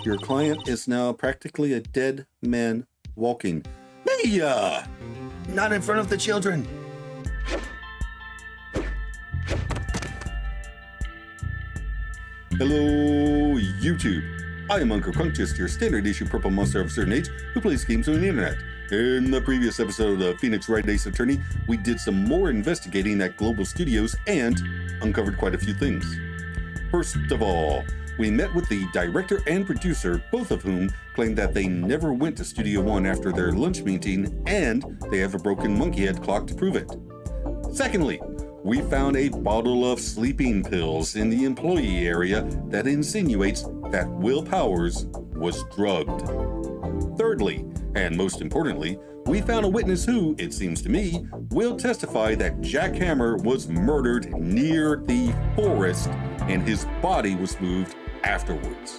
Your client is now practically a dead man walking. Mia! Not in front of the children. Hello, YouTube. I am Unca Crunk, just your standard issue purple monster of a certain age who plays games on the internet. In the previous episode of Phoenix Wright Ace Attorney, we did some more investigating at Global Studios and uncovered quite a few things. First of all, we met with the director and producer, both of whom claimed that they never went to Studio One after their lunch meeting, and they have a broken monkey head clock to prove it. Secondly, we found a bottle of sleeping pills in the employee area that insinuates that Will Powers was drugged. Thirdly, and most importantly, we found a witness who, it seems to me, will testify that Jack Hammer was murdered near the forest and his body was moved afterwards.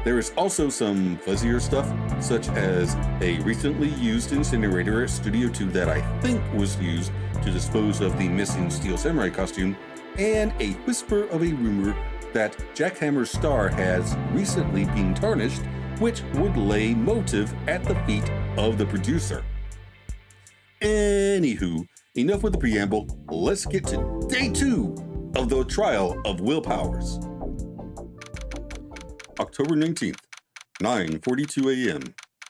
There is also some fuzzier stuff, such as a recently used incinerator at Studio 2 that I think was used to dispose of the missing Steel Samurai costume, and a whisper of a rumor that Jack Hammer's star has recently been tarnished, which would lay motive at the feet of the producer. Anywho, enough with the preamble, let's get to day 2 of the trial of Will Powers. October 19th, 9:42 a.m.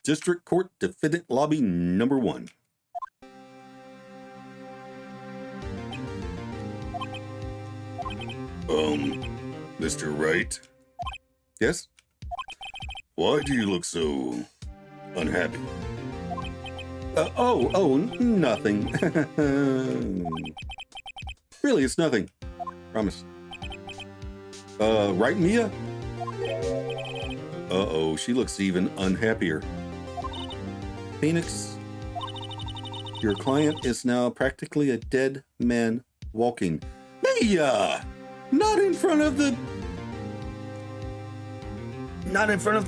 District Court Defendant Lobby Number 1. Mr. Wright? Yes? Why do you look so unhappy? Nothing. Really, it's nothing. Promise. Right, Mia? Uh-oh, she looks even unhappier. Phoenix, your client is now practically a dead man walking. Mia! Not in front of the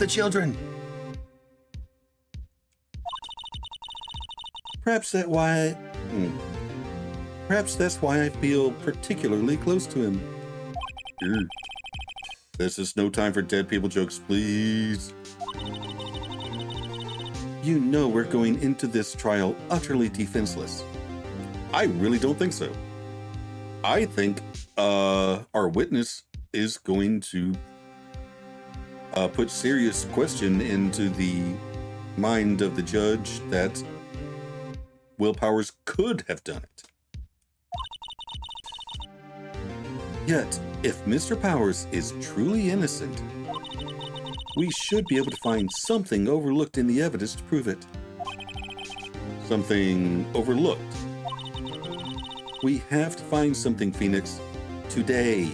children. Perhaps that's why I feel particularly close to him. This is no time for dead people jokes, please. You know we're going into this trial utterly defenseless. I really don't think so. I think our witness is going to put serious question into the mind of the judge that Will Powers could have done it. Yet, if Mr. Powers is truly innocent, we should be able to find something overlooked in the evidence to prove it. Something overlooked. We have to find something, Phoenix, today.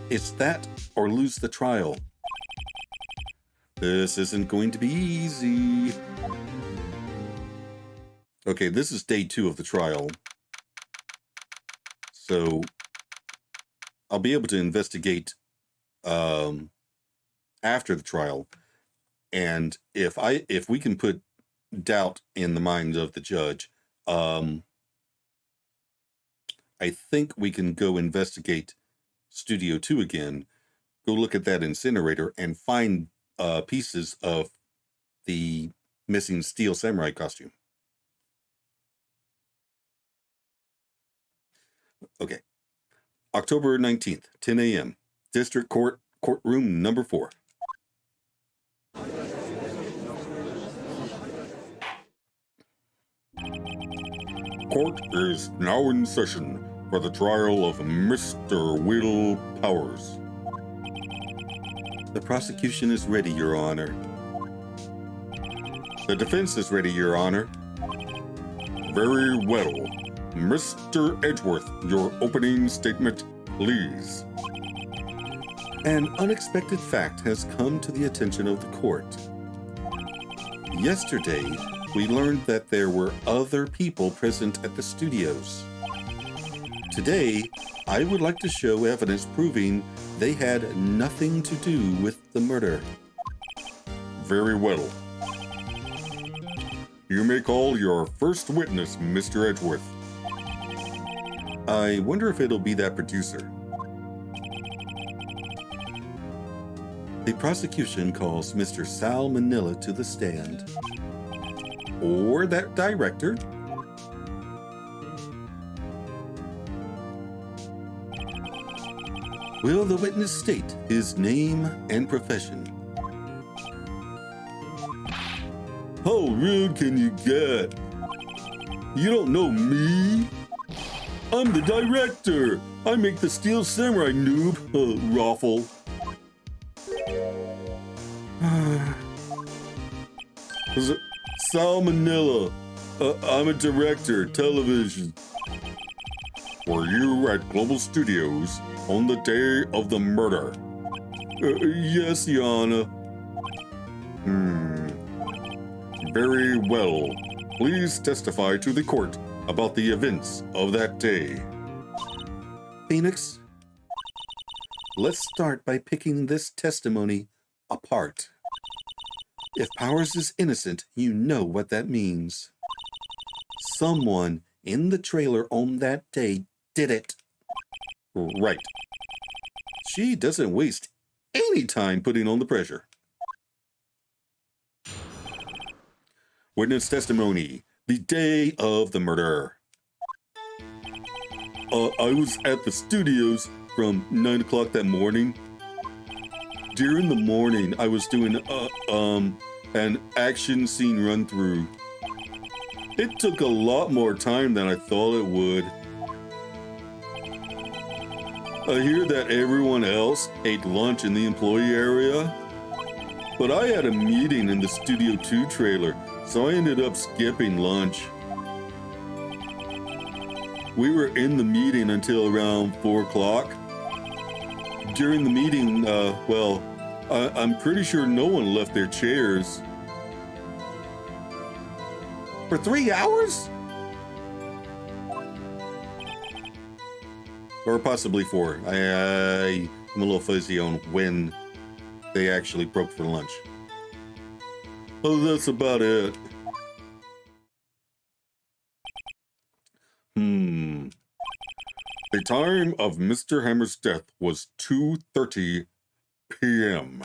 It's that or lose the trial. This isn't going to be easy. Okay, this is day 2 of the trial. So I'll be able to investigate after the trial, and if we can put doubt in the mind of the judge, I think we can go investigate Studio 2 again, go look at that incinerator, and find pieces of the missing Steel Samurai costume. Okay. October 19th, 10 a.m. District Court, Courtroom Number 4. Court is now in session for the trial of Mr. Will Powers. The prosecution is ready, Your Honor. The defense is ready, Your Honor. Very well. Mr. Edgeworth, your opening statement, please. An unexpected fact has come to the attention of the court. Yesterday, we learned that there were other people present at the studios. Today, I would like to show evidence proving they had nothing to do with the murder. Very well. You may call your first witness, Mr. Edgeworth. I wonder if it'll be that producer. The prosecution calls Mr. Sal Manila to the stand. Or that director. Will the witness state his name and profession? How rude can you get? You don't know me? I'm the director. I make the Steel Samurai, noob. Raffle. Salmonella. I'm a director, television. Were you at Global Studios on the day of the murder? Yes, Yana. Very well. Please testify to the court about the events of that day. Phoenix, let's start by picking this testimony apart. If Powers is innocent, you know what that means. Someone in the trailer on that day did it. Right. She doesn't waste any time putting on the pressure. Witness testimony, the day of the murder. I was at the studios from 9 o'clock that morning. During the morning, I was doing an action scene run through. It took a lot more time than I thought it would. I hear that everyone else ate lunch in the employee area, but I had a meeting in the Studio 2 trailer, so I ended up skipping lunch. We were in the meeting until around 4 o'clock. During the meeting, I'm pretty sure no one left their chairs. For 3 hours? Or possibly 4. I'm a little fuzzy on when they actually broke for lunch. Oh, that's about it. The time of Mr. Hammer's death was 2:30 p.m.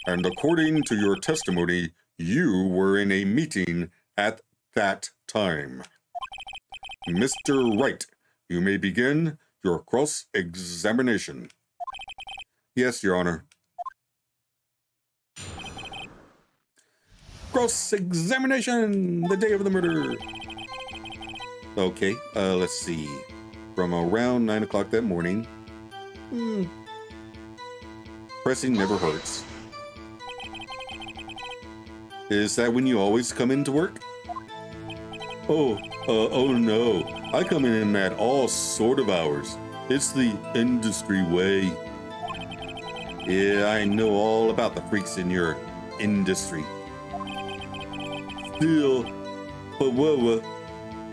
And according to your testimony, you were in a meeting at that time. Mr. Wright, you may begin your cross-examination. Yes, Your Honor. Cross-examination, the day of the murder. Okay, let's see. From around 9 o'clock that morning. Pressing never hurts. Is that when you always come into work? Oh no. I come in at all sort of hours. It's the industry way. Yeah, I know all about the freaks in your industry. Still, but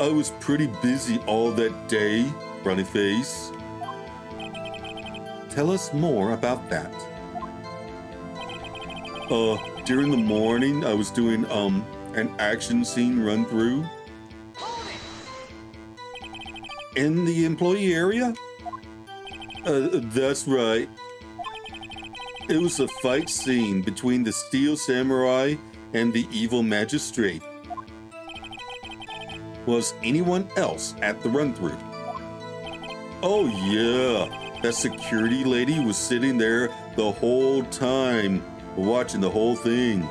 I was pretty busy all that day, Brownie Face. Tell us more about that. During the morning, I was doing, an action scene run through. In the employee area? That's right. It was a fight scene between the Steel Samurai and the evil magistrate. Was anyone else at the run-through? Oh yeah, that security lady was sitting there the whole time, watching the whole thing.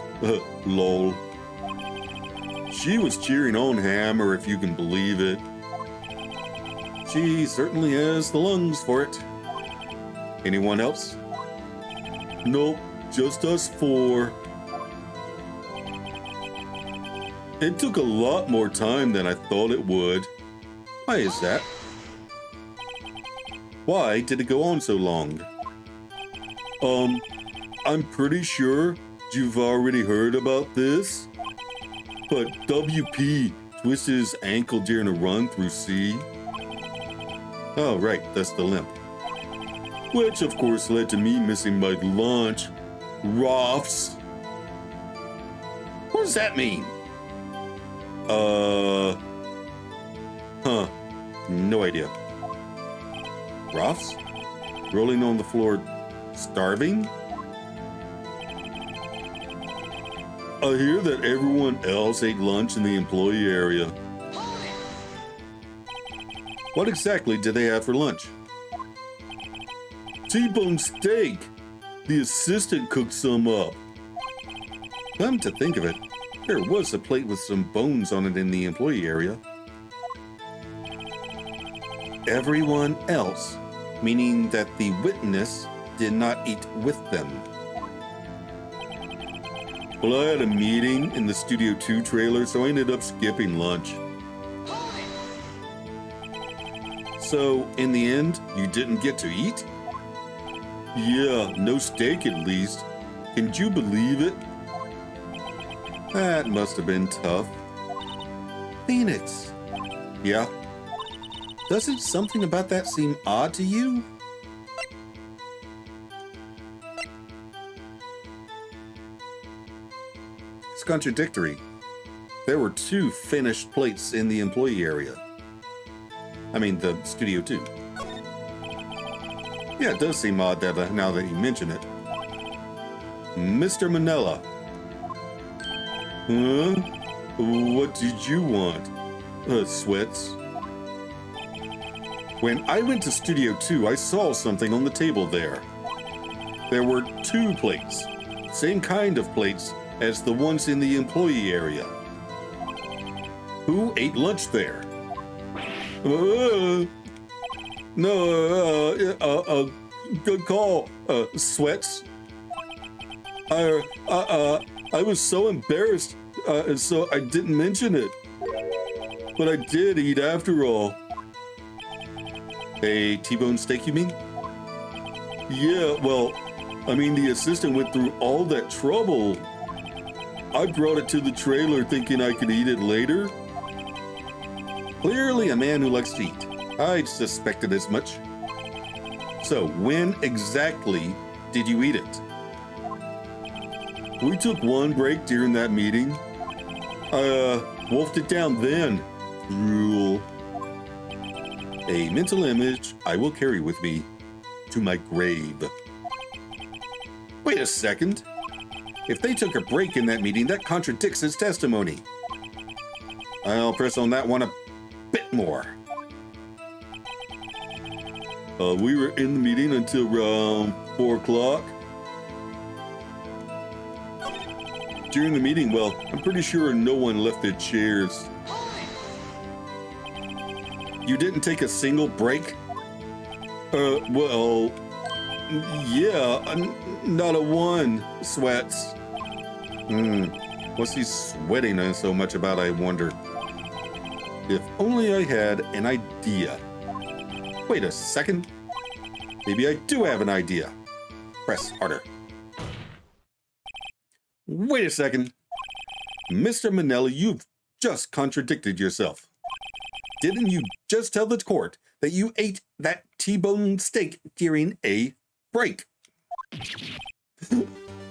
Lol. She was cheering on Hammer, if you can believe it. She certainly has the lungs for it. Anyone else? Nope, just us 4. It took a lot more time than I thought it would. Why is that? Why did it go on so long? I'm pretty sure you've already heard about this, but WP twisted his ankle during a run through C. Oh, right, that's the limp. Which, of course, led to me missing my lunch. Roffs. What does that mean? No idea. Roffs? Rolling on the floor, starving? I hear that everyone else ate lunch in the employee area. What exactly did they have for lunch? T-bone steak. The assistant cooked some up. Come to think of it, there was a plate with some bones on it in the employee area. Everyone else, meaning that the witness did not eat with them. Well, I had a meeting in the Studio 2 trailer, so I ended up skipping lunch. So, in the end, you didn't get to eat? Yeah, no steak at least. Can you believe it? That must have been tough. Phoenix. Yeah? Doesn't something about that seem odd to you? It's contradictory. There were 2 finished plates in the employee area. I mean, the Studio 2. Yeah, it does seem odd that now that you mention it. Mr. Manila. Huh? What did you want? Sweats. When I went to Studio 2, I saw something on the table there. There were 2 plates, same kind of plates as the ones in the employee area. Who ate lunch there? Good call, Sweats. I was so embarrassed, so I didn't mention it. But I did eat after all. A T-bone steak, you mean? Yeah, well, I mean, the assistant went through all that trouble. I brought it to the trailer thinking I could eat it later. Clearly a man who likes to eat. I suspected as much. So, when exactly did you eat it? We took one break during that meeting. I wolfed it down then. Drool. A mental image I will carry with me to my grave. Wait a second. If they took a break in that meeting, that contradicts his testimony. I'll press on that one a bit more. We were in the meeting until around 4 o'clock. During the meeting, well, I'm pretty sure no one left their chairs. You didn't take a single break? Well, yeah, not a one, Sweats. What's he sweating so much about, I wonder? If only I had an idea. Wait a second. Maybe I do have an idea. Press harder. Wait a second. Mr. Manelli, you've just contradicted yourself. Didn't you just tell the court that you ate that T-bone steak during a break?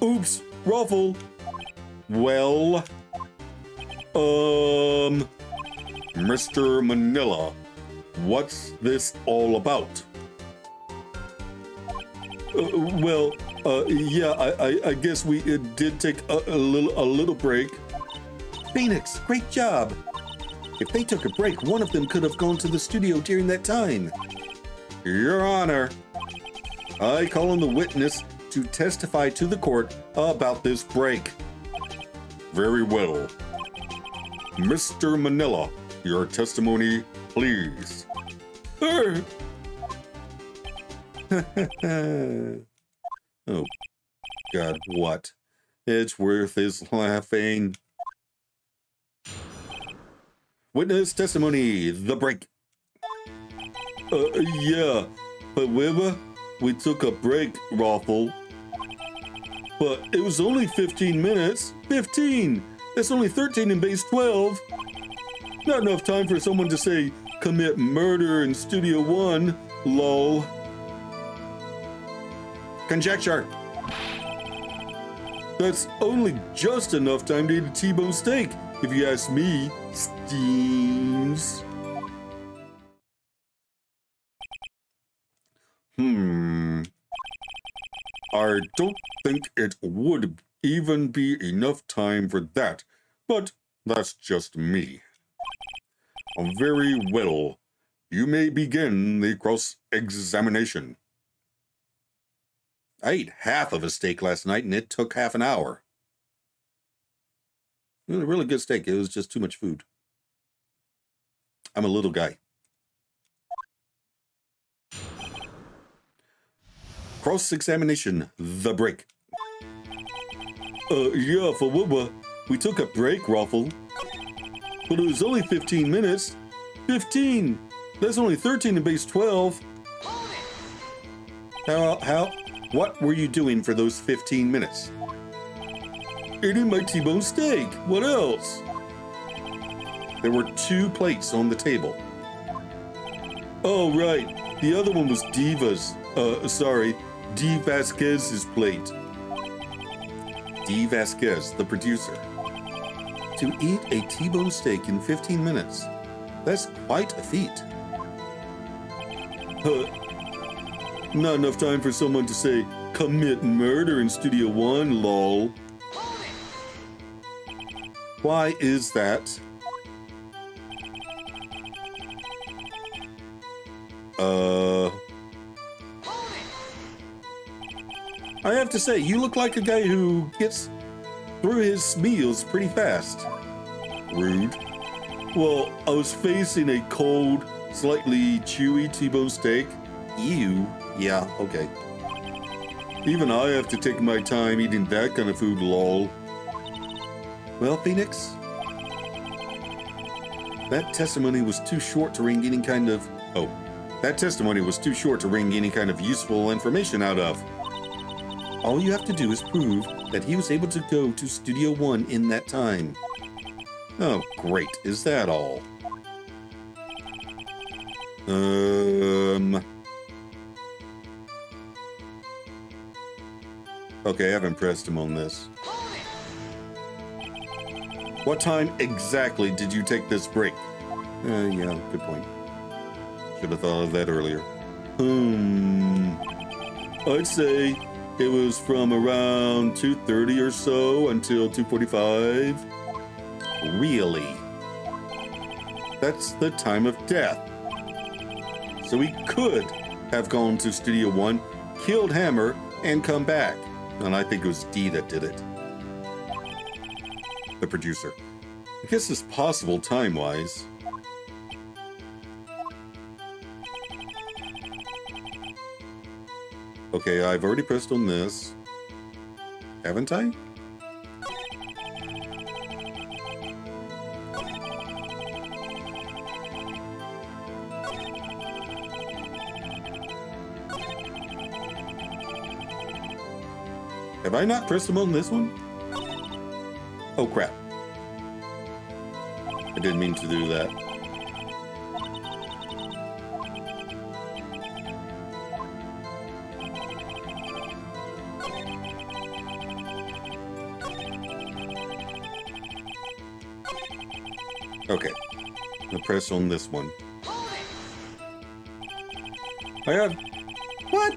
Oops, ruffle. Well, Mr. Manila, what's this all about? Yeah, I guess we did take a little break. Phoenix, great job. If they took a break, one of them could have gone to the studio during that time. Your Honor, I call on the witness to testify to the court about this break. Very well. Mr. Manila, your testimony, please. Oh, God, what? Edgeworth is laughing. Witness testimony, the break. Yeah, however, we took a break, Raffle. But it was only 15 minutes. 15! That's only 13 in base 12. Not enough time for someone to say, commit murder in Studio 1, lol. Conjecture. That's only just enough time to eat a T-bone steak, if you ask me, Steams. I don't think it would even be enough time for that, but that's just me. Very well. You may begin the cross-examination. I ate half of a steak last night, and it took half an hour. It was a really good steak. It was just too much food. I'm a little guy. Cross-examination, the break. Yeah, for Wubba, we took a break, Ruffle. But it was only 15 minutes. 15! That's only 13 in base 12. What were you doing for those 15 minutes? Eating my T-bone steak. What else? There were 2 plates on the table. Oh, right. The other one was Diva's. D. Vasquez's plate. D. Vasquez, the producer. To eat a T-bone steak in 15 minutes. That's quite a feat. Not enough time for someone to say, commit murder in Studio One, lol. Why is that? I have to say, you look like a guy who gets through his meals pretty fast. Rude. Well, I was facing a cold, slightly chewy T-bone steak. Ew. Yeah, okay. Even I have to take my time eating that kind of food, lol. Well, Phoenix, that testimony was too short to wring any kind of... that testimony was too short to wring any kind of useful information out of. All you have to do is prove that he was able to go to Studio One in that time. Oh, great. Is that all? Okay, I haven't pressed him on this. What time exactly did you take this break? Yeah, good point. Should have thought of that earlier. I'd say it was from around 2:30 or so until 2:45. Really? That's the time of death. So he could have gone to Studio One, killed Hammer, and come back. And I think it was D that did it. The producer. I guess it's possible time-wise. Okay, I've already pressed on this. Haven't I? Have I not pressed them on this one? Oh, crap. I didn't mean to do that. Okay. I'll press on this one. I have... What?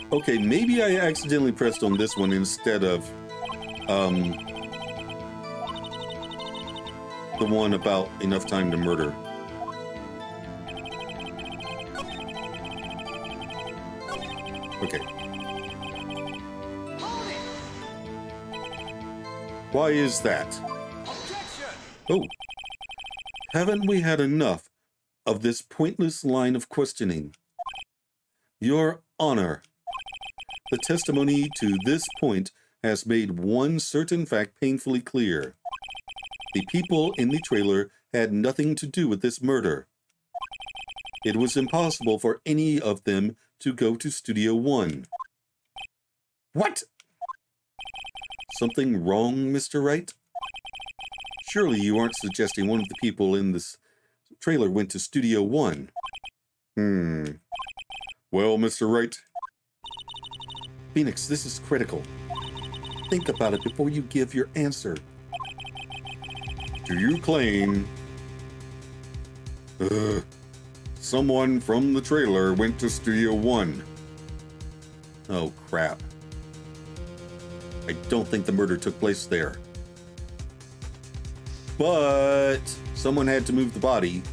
Okay, maybe I accidentally pressed on this one instead of, the one about enough time to murder. Okay. Why is that? Oh. Haven't we had enough of this pointless line of questioning? Your Honor. The testimony to this point has made one certain fact painfully clear. The people in the trailer had nothing to do with this murder. It was impossible for any of them to go to Studio One. What? Something wrong, Mr. Wright? Surely you aren't suggesting one of the people in this trailer went to Studio One. Well, Mr. Wright. Phoenix, this is critical. Think about it before you give your answer. Do you claim someone from the trailer went to Studio One? Oh, crap. I don't think the murder took place there. But someone had to move the body.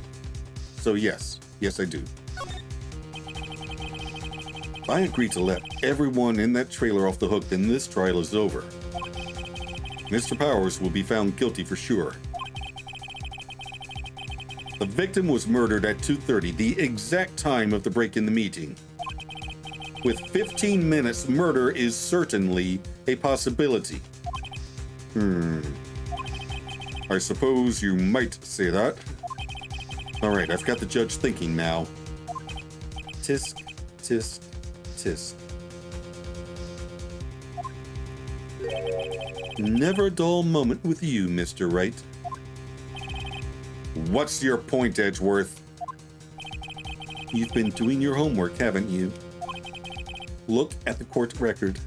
So yes, I do. If I agree to let everyone in that trailer off the hook, then this trial is over. Mr. Powers will be found guilty for sure. The victim was murdered at 2:30, the exact time of the break in the meeting. With 15 minutes, murder is certainly a possibility. I suppose you might say that. All right, I've got the judge thinking now. Tisk, tisk, tisk. Never a dull moment with you, Mr. Wright. What's your point, Edgeworth? You've been doing your homework, haven't you? Look at the court record.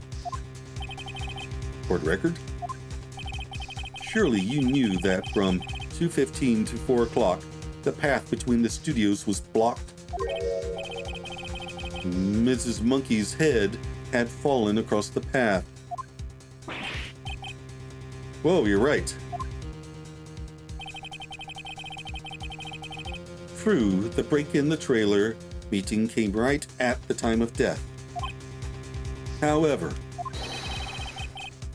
Court record? Surely you knew that from 2:15 to 4 o'clock, the path between the studios was blocked. Mrs. Monkey's head had fallen across the path. Whoa, you're right. True, the break in the trailer meeting came right at the time of death. However,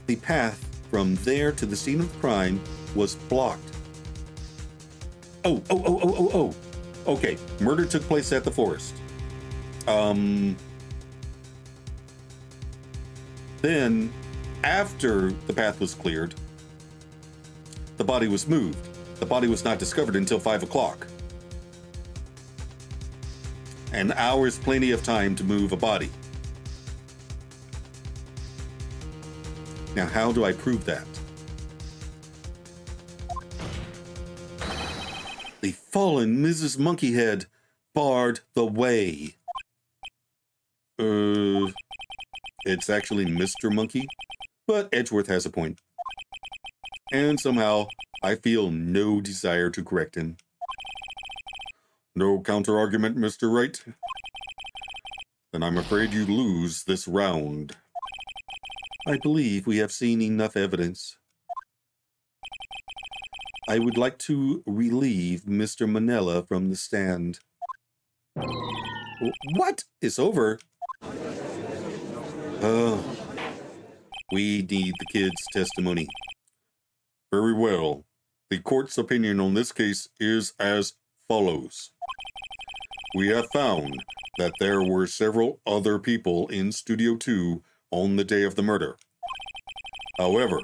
the path from there to the scene of the crime was blocked. Oh. Okay, murder took place at the forest. Then, after the path was cleared, the body was moved. The body was not discovered until 5 o'clock. An hour is plenty of time to move a body. Now, how do I prove that? The fallen Mrs. Monkeyhead barred the way. It's actually Mr. Monkey, but Edgeworth has a point. And somehow, I feel no desire to correct him. No counter-argument, Mr. Wright? Then I'm afraid you lose this round. I believe we have seen enough evidence. I would like to relieve Mr. Manella from the stand. What? It's over? We need the kid's testimony. Very well. The court's opinion on this case is as follows. We have found that there were several other people in Studio 2 on the day of the murder. However,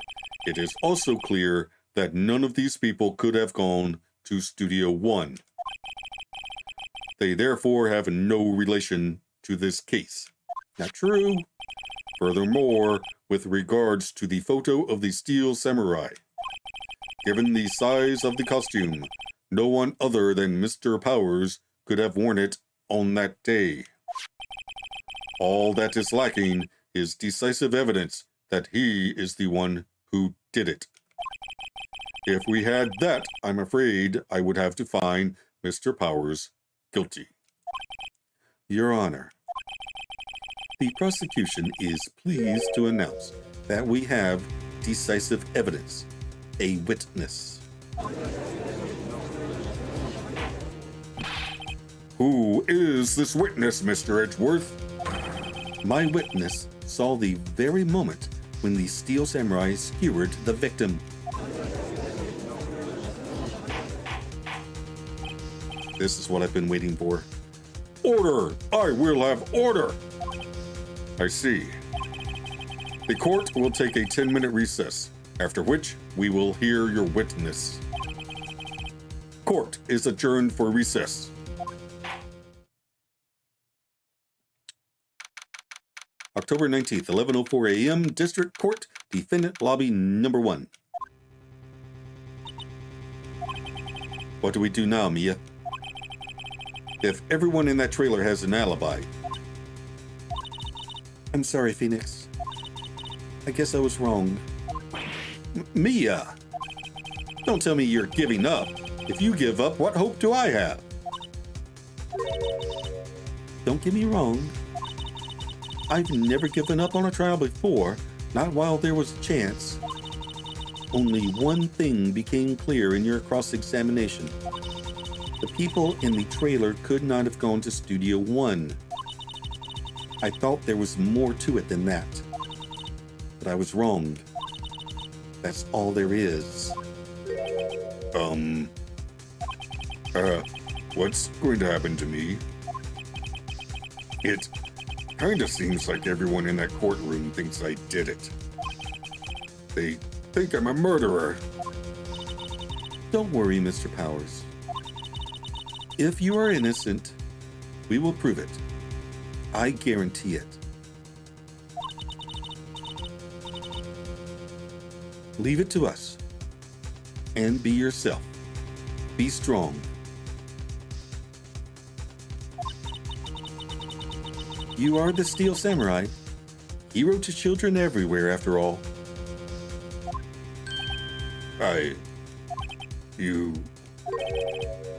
it is also clear that none of these people could have gone to Studio 1. They therefore have no relation to this case. Not true. Furthermore, with regards to the photo of the Steel Samurai, given the size of the costume, no one other than Mr. Powers could have worn it on that day. All that is lacking is decisive evidence that he is the one who did it. If we had that, I'm afraid I would have to find Mr. Powers guilty. Your Honor, the prosecution is pleased to announce that we have decisive evidence, a witness. Who is this witness, Mr. Edgeworth? My witness saw the very moment when the Steel Samurai skewered the victim. This is what I've been waiting for. Order! I will have order! I see. The court will take a 10-minute recess, after which we will hear your witness. Court is adjourned for recess. October 19th, 11:04 a.m., District Court, Defendant Lobby Number 1. What do we do now, Mia? If everyone in that trailer has an alibi. I'm sorry, Phoenix. I guess I was wrong. Mia! Don't tell me you're giving up. If you give up, what hope do I have? Don't get me wrong. I've never given up on a trial before, not while there was a chance. Only one thing became clear in your cross-examination. The people in the trailer could not have gone to Studio One. I thought there was more to it than that. But I was wrong. That's all there is. What's going to happen to me? It kind of seems like everyone in that courtroom thinks I did it. They think I'm a murderer. Don't worry, Mr. Powers. If you are innocent, we will prove it. I guarantee it. Leave it to us. And be yourself. Be strong. You are the Steel Samurai, hero to children everywhere, after all.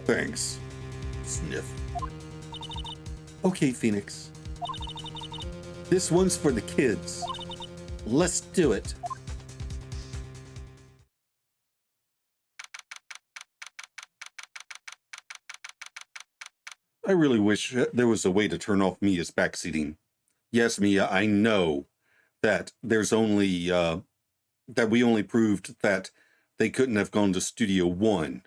Thanks. Sniff. Okay, Phoenix. This one's for the kids. Let's do it. I really wish there was a way to turn off Mia's backseating. Yes, Mia, I know that there's only, that we only proved that they couldn't have gone to Studio One.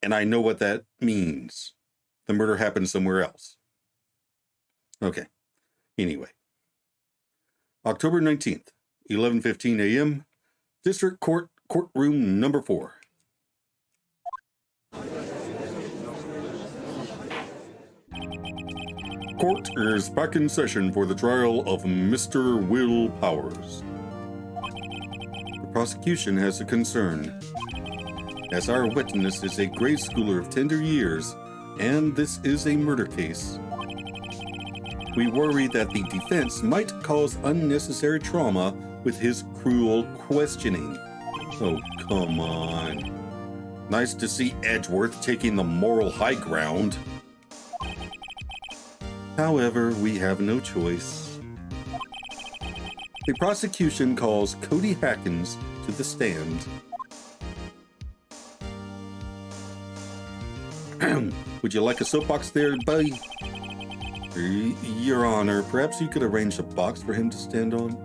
And I know what that means. The murder happened somewhere else. Okay. Anyway. October 19th, 11:15 a.m., District Court, Courtroom number 4. Court is back in session for the trial of Mr. Will Powers. The prosecution has a concern. As our witness is a grade schooler of tender years, and this is a murder case, we worry that the defense might cause unnecessary trauma with his cruel questioning. Oh, come on. Nice to see Edgeworth taking the moral high ground. However, we have no choice. The prosecution calls Cody Hackins to the stand. Would you like a soapbox there, buddy? Your Honor, perhaps you could arrange a box for him to stand on?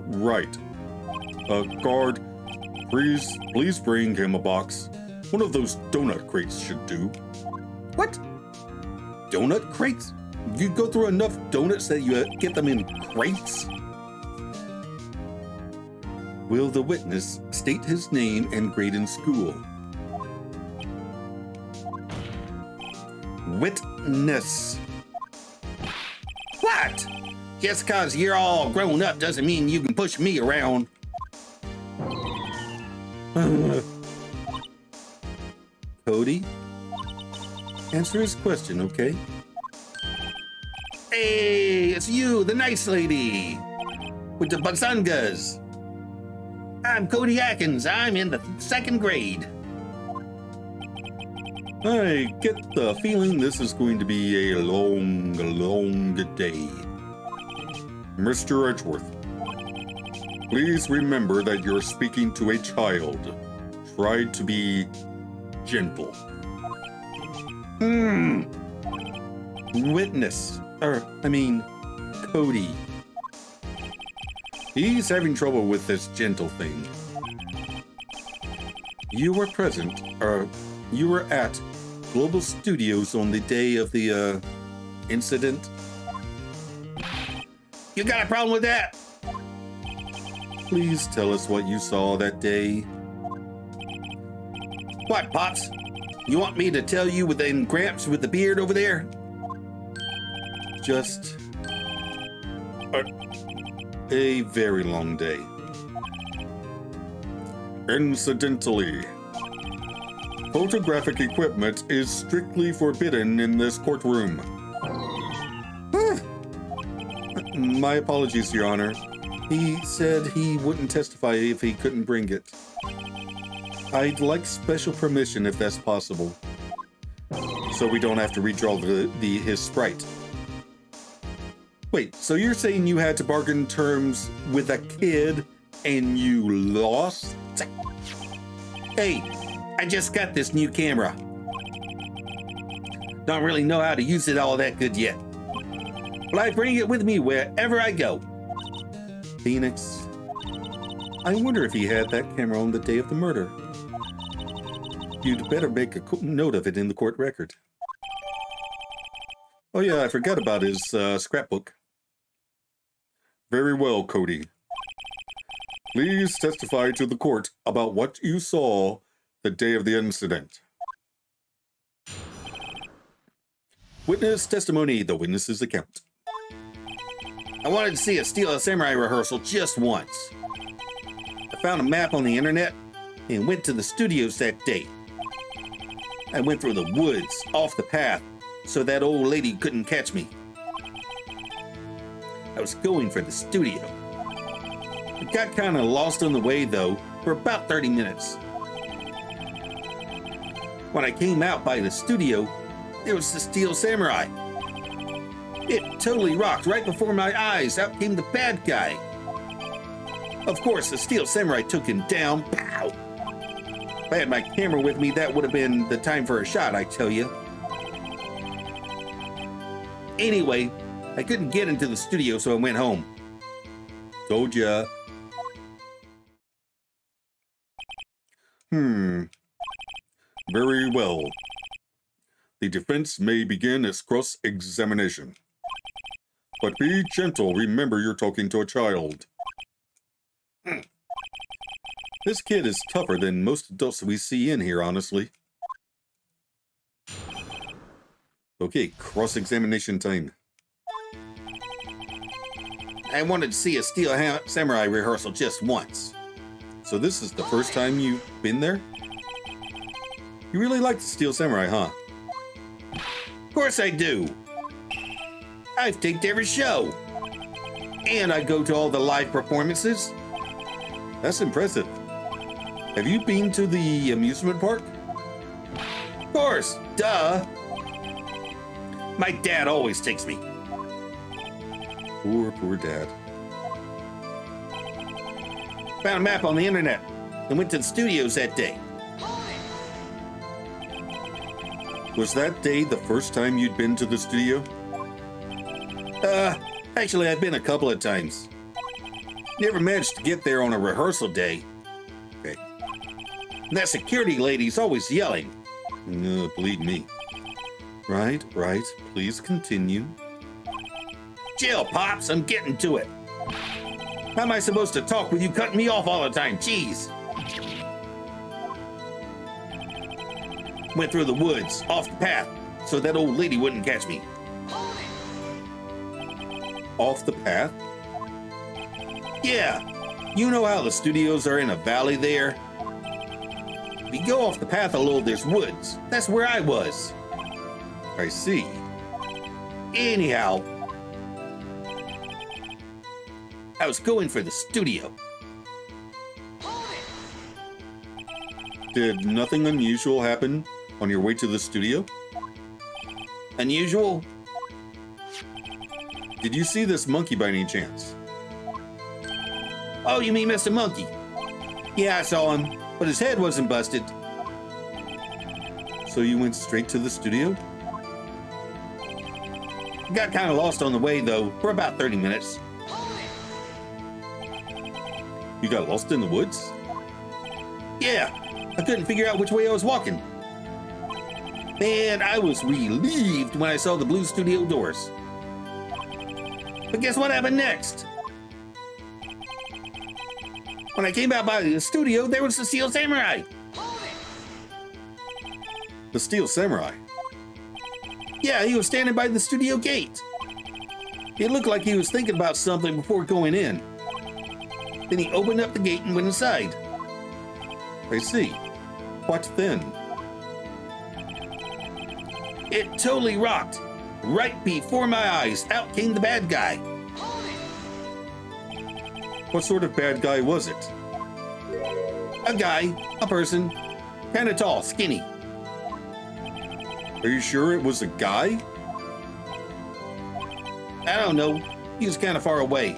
Right. Guard, please bring him a box. One of those donut crates should do. What? Donut crates? You go through enough donuts that you get them in crates? Will the witness state his name and grade in school? Witness. What? Just because you're all grown up doesn't mean you can push me around. Cody? Answer his question, okay? Hey, it's you, the nice lady with the bazungas. I'm Cody Atkins. I'm in the 2nd grade. I get the feeling this is going to be a long day. Mr. Edgeworth, please remember that you're speaking to a child. Try to be gentle. Witness. Cody. He's having trouble with this gentle thing. You were present, you were at Global Studios on the day of the, incident. You got a problem with that? Please tell us what you saw that day. What, Pops? You want me to tell you within Gramps with the beard over there? Just a very long day. Incidentally, photographic equipment is strictly forbidden in this courtroom. My apologies, Your Honor. He said he wouldn't testify if he couldn't bring it. I'd like special permission if that's possible, so we don't have to redraw his sprite. Wait, so you're saying you had to bargain terms with a kid and you lost? Hey, I just got this new camera. Don't really know how to use it all that good yet, but I bring it with me wherever I go. Phoenix, I wonder if he had that camera on the day of the murder. You'd better make a note of it in the court record. Oh yeah, I forgot about his scrapbook. Very well, Cody. Please testify to the court about what you saw the day of the incident. Witness testimony, the witness's account. I wanted to see a Steel Samurai rehearsal just once. I found a map on the internet and went to the studios that day. I went through the woods, off the path, so that old lady couldn't catch me. I was going for the studio. I got kind of lost on the way, though, for about 30 minutes. When I came out by the studio, there was the Steel Samurai. It totally rocked right before my eyes. Out came the bad guy. Of course, the Steel Samurai took him down. Pow! If I had my camera with me, that would have been the time for a shot, I tell you. Anyway, I couldn't get into the studio, so I went home. Told ya. Very well. The defense may begin its cross-examination. But be gentle, remember you're talking to a child. This kid is tougher than most adults we see in here, honestly. Okay, cross-examination time. I wanted to see a Steel Samurai rehearsal just once. So this is the first time you've been there? You really like the Steel Samurai, huh? Of course I do. I've taped every show. And I go to all the live performances. That's impressive. Have you been to the amusement park? Of course, duh. My dad always takes me. Poor dad. Found a map on the internet and went to the studios that day. Was that day the first time you'd been to the studio? Actually, I've been a couple of times. Never managed to get there on a rehearsal day. Okay. And that security lady's always yelling. Believe me. Right. Please continue. Chill, Pops. I'm getting to it. How am I supposed to talk with you cutting me off all the time? Jeez. Went through the woods, off the path, so that old lady wouldn't catch me. Off the path? Yeah. You know how the studios are in a valley there? If you go off the path a little, there's woods. That's where I was. I see. Anyhow, I was going for the studio. Did nothing unusual happen on your way to the studio? Unusual? Did you see this monkey by any chance? Oh, you mean Mr. Monkey? Yeah, I saw him, but his head wasn't busted. So you went straight to the studio? Got kind of lost on the way, though, for about 30 minutes. You got lost in the woods? Yeah, I couldn't figure out which way I was walking. And I was relieved when I saw the blue studio doors. But guess what happened next? When I came out by the studio, there was the Steel Samurai. The Steel Samurai? Yeah, he was standing by the studio gate. It looked like he was thinking about something before going in. Then he opened up the gate and went inside. I see. What then? It totally rocked. Right before my eyes, out came the bad guy. What sort of bad guy was it? A person, kind of tall, skinny. Are you sure it was a guy? I don't know. He was kind of far away.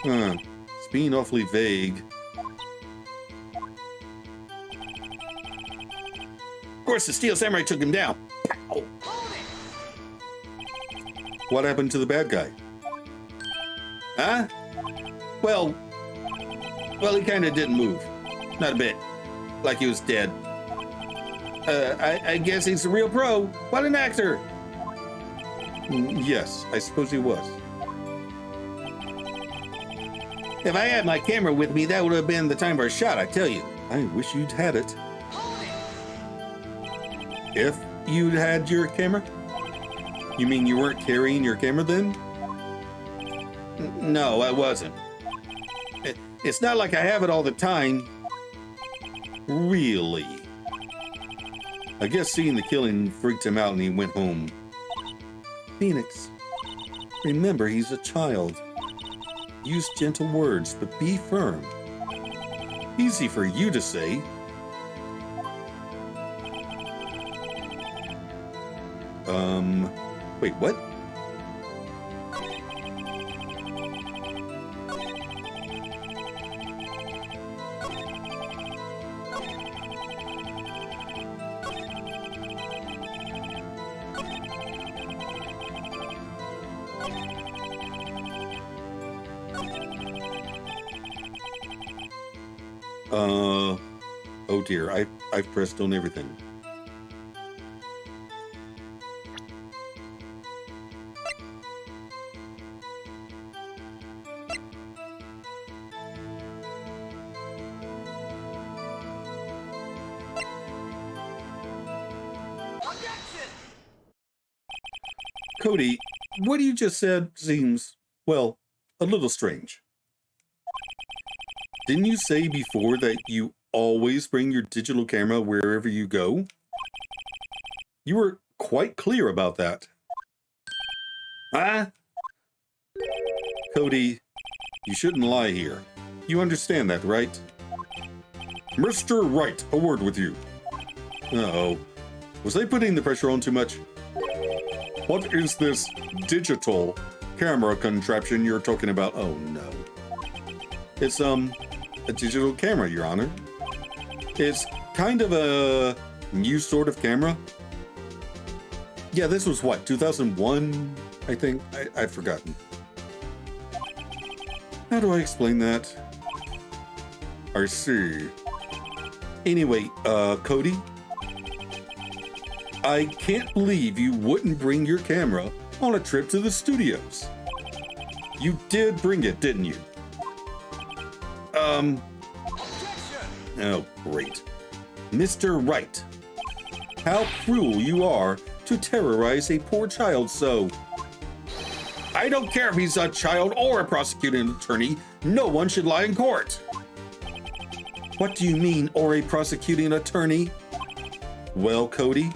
It's being awfully vague. Of course, the Steel Samurai took him down. Pow! What happened to the bad guy? Huh? Well, he kind of didn't move. Not a bit. Like he was dead. I guess he's a real pro. What an actor! Yes, I suppose he was. If I had my camera with me, that would have been the time for a shot, I tell you. I wish you'd had it. If you'd had your camera? You mean you weren't carrying your camera then? No, I wasn't. It's not like I have it all the time. Really? I guess seeing the killing freaked him out and he went home. Phoenix, remember he's a child. Use gentle words, but be firm. Easy for you to say. Wait, what? Oh dear, I've pressed on everything. Cody, what you just said seems, well, a little strange. Didn't you say before that you always bring your digital camera wherever you go? You were quite clear about that. Huh? Cody, you shouldn't lie here. You understand that, right? Mr. Wright, a word with you. Uh-oh. Was I putting the pressure on too much? What is this digital camera contraption you're talking about? Oh, no. It's, a digital camera, Your Honor. It's kind of a new sort of camera. Yeah, this was what, 2001, I think? I've forgotten. How do I explain that? I see. Anyway, Cody, I can't believe you wouldn't bring your camera on a trip to the studios. You did bring it, didn't you? Oh, great. Mr. Wright, how cruel you are to terrorize a poor child so. I don't care if he's a child or a prosecuting attorney. No one should lie in court. What do you mean, or a prosecuting attorney? Well, Cody?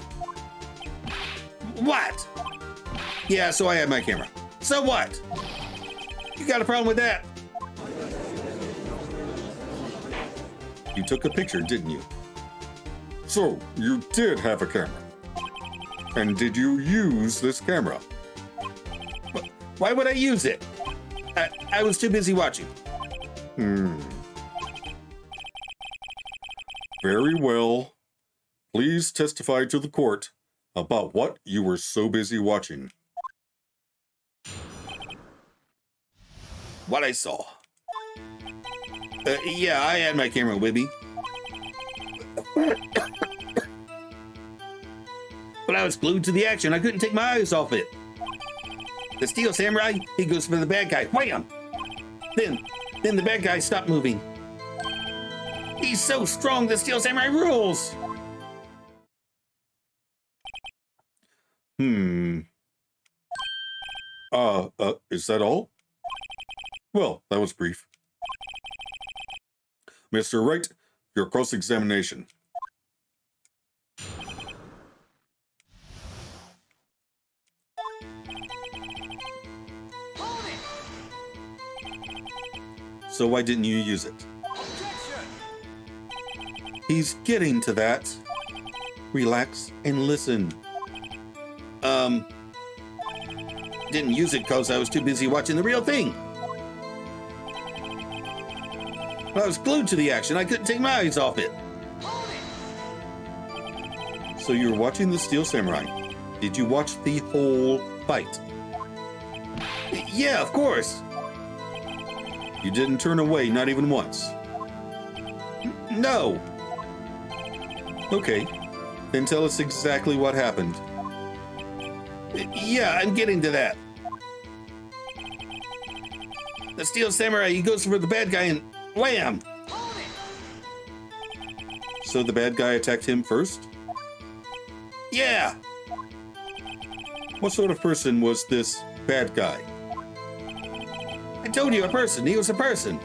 What? Yeah, so I have my camera. So what? You got a problem with that? You took a picture, didn't you? So, you did have a camera. And did you use this camera? Why would I use it? I was too busy watching. Very well. Please testify to the court about what you were so busy watching. What I saw. Yeah, I had my camera with me. But I was glued to the action. I couldn't take my eyes off it. The Steel Samurai, he goes for the bad guy. Wham! Then the bad guy stopped moving. He's so strong, the Steel Samurai rules. Is that all? Well, that was brief. Mr. Wright, your cross-examination. So why didn't you use it? He's getting to that. didn't use it because I was too busy watching the real thing. I was glued to the action. I couldn't take my eyes off it. So you were watching the Steel Samurai. Did you watch the whole fight? Yeah, of course. You didn't turn away, not even once? No. Okay, then tell us exactly what happened. Yeah, I'm getting to that. The Steel Samurai, he goes for the bad guy and wham! So the bad guy attacked him first? Yeah! What sort of person was this bad guy? I told you, a person. He was a person.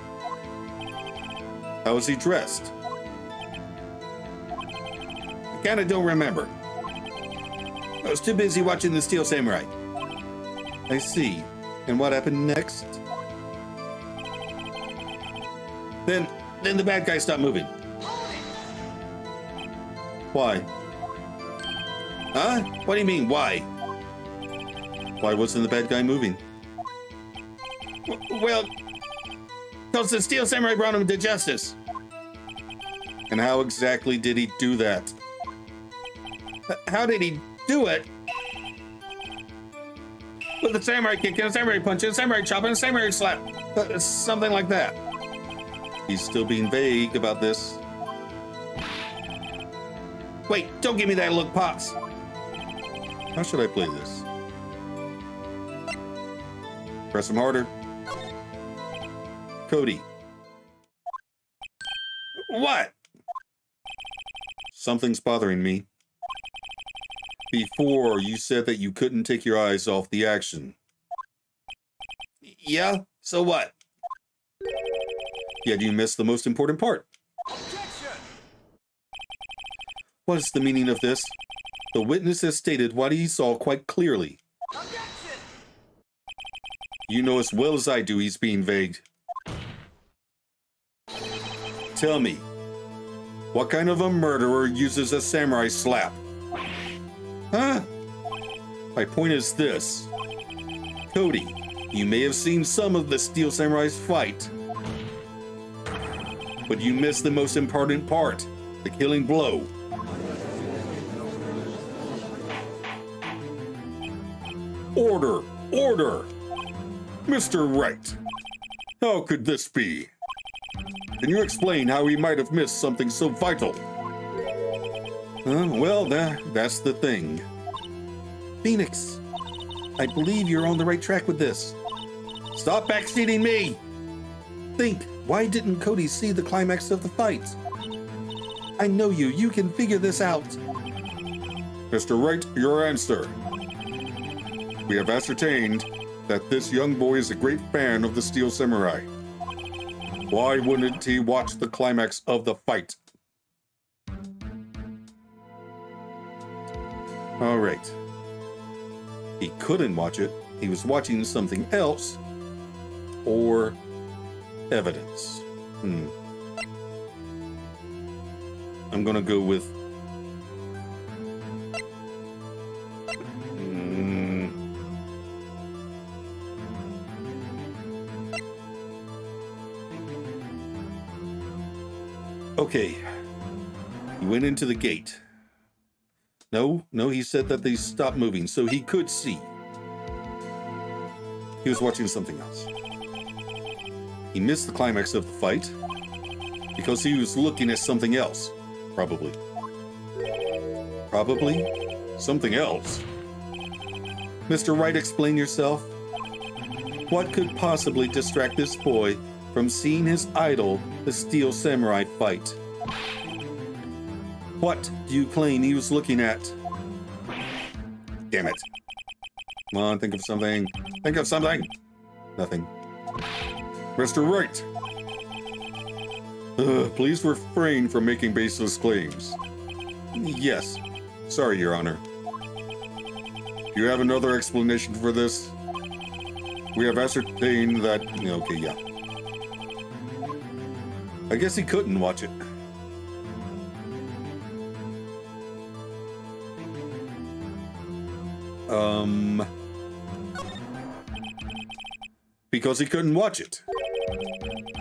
How was he dressed? I kinda don't remember. I was too busy watching the Steel Samurai. I see. And what happened next? Then the bad guy stopped moving. Why? Huh? What do you mean, why? Why wasn't the bad guy moving? Well, because the Steel Samurai brought him to justice. And how exactly did he do that? How did he do it? With a samurai kick and a samurai punch and a samurai chop and a samurai slap. Something like that. He's still being vague about this. Wait, don't give me that look, Pops. How should I play this? Press him harder. Cody. What? Something's bothering me. Before, you said that you couldn't take your eyes off the action. Yeah? So what? Yet you missed the most important part. Objection! What is the meaning of this? The witness has stated what he saw quite clearly. Objection! You know as well as I do he's being vague. Tell me, what kind of a murderer uses a samurai slap? Huh? My point is this. Cody, you may have seen some of the Steel Samurai's fight, but you missed the most important part, the killing blow. Order! Order! Mr. Wright, how could this be? Can you explain how he might have missed something so vital? Well, that's the thing. Phoenix, I believe you're on the right track with this. Stop backseating me! Think, why didn't Cody see the climax of the fight? I know you can figure this out. Mr. Wright, your answer. We have ascertained that this young boy is a great fan of the Steel Samurai. Why wouldn't he watch the climax of the fight? All right. He couldn't watch it. He was watching something else. Or evidence. I'm gonna go with okay. He went into the gate. No, he said that they stopped moving, so he could see. He was watching something else. He missed the climax of the fight because he was looking at something else. Probably. Something else. Mr. Wright, explain yourself. What could possibly distract this boy from seeing his idol, the Steel Samurai, fight? What do you claim he was looking at? Damn it. Come on, think of something. Think of something. Nothing. Mr. Wright. Please refrain from making baseless claims. Yes. Sorry, Your Honor. Do you have another explanation for this? We have ascertained that... Okay, yeah. I guess he couldn't watch it. because he couldn't watch it.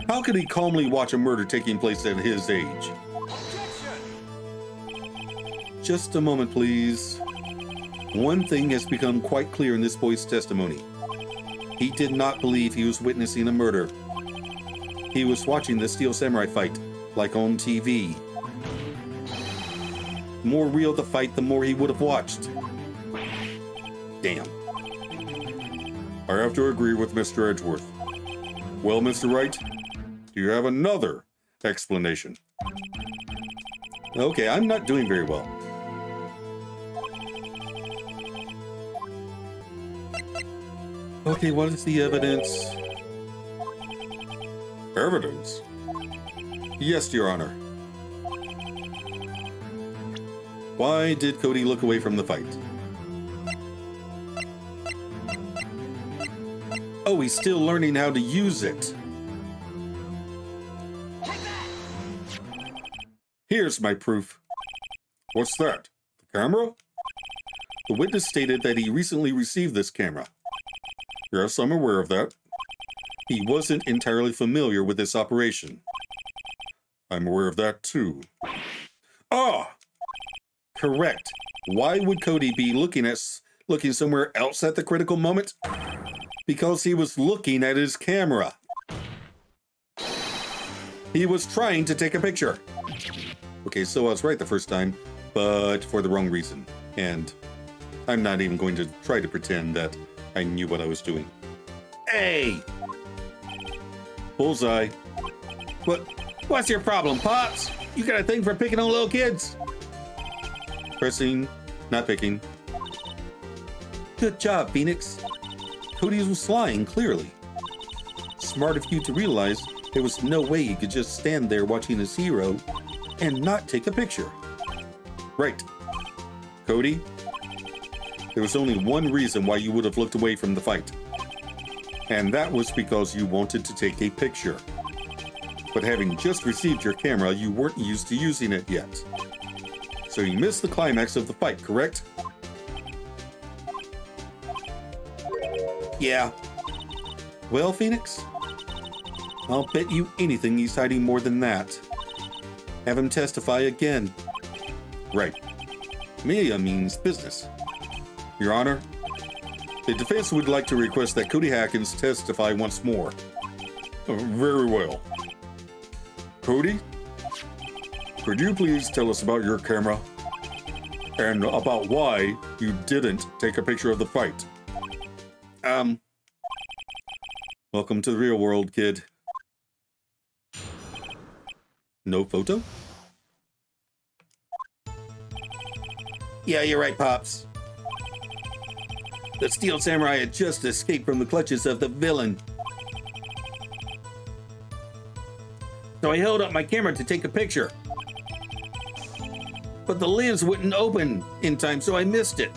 How could he calmly watch a murder taking place at his age? Just a moment, please. One thing has become quite clear in this boy's testimony. He did not believe he was witnessing a murder. He was watching the Steel Samurai fight, like on TV. The more real the fight, the more he would have watched. Damn. I have to agree with Mr. Edgeworth. Well, Mr. Wright, do you have another explanation? Okay, I'm not doing very well. Okay, what is the evidence? Evidence? Yes, Your Honor. Why did Cody look away from the fight? Oh, he's still learning how to use it. Here's my proof. What's that? The camera? The witness stated that he recently received this camera. Yes, I'm aware of that. He wasn't entirely familiar with this operation. I'm aware of that too. Ah! Correct. Why would Cody be looking somewhere else at the critical moment? Because he was looking at his camera. He was trying to take a picture. Okay, so I was right the first time, but for the wrong reason. And I'm not even going to try to pretend that I knew what I was doing. Hey! Bullseye. What's your problem, Pops? You got a thing for picking on little kids? Pressing, not picking. Good job, Phoenix. Cody was lying, clearly. Smart of you to realize there was no way he could just stand there watching his hero and not take a picture. Right. Cody, there was only one reason why you would have looked away from the fight. And that was because you wanted to take a picture. But having just received your camera, you weren't used to using it yet. So you missed the climax of the fight, correct? Yeah. Well, Phoenix, I'll bet you anything he's hiding more than that. Have him testify again. Right. Mia means business. Your Honor, the defense would like to request that Cody Hackins testify once more. Very well. Cody, could you please tell us about your camera? And about why you didn't take a picture of the fight? Welcome to the real world, kid. No photo? Yeah, you're right, Pops. The Steel Samurai had just escaped from the clutches of the villain. So I held up my camera to take a picture. But the lens wouldn't open in time, so I missed it.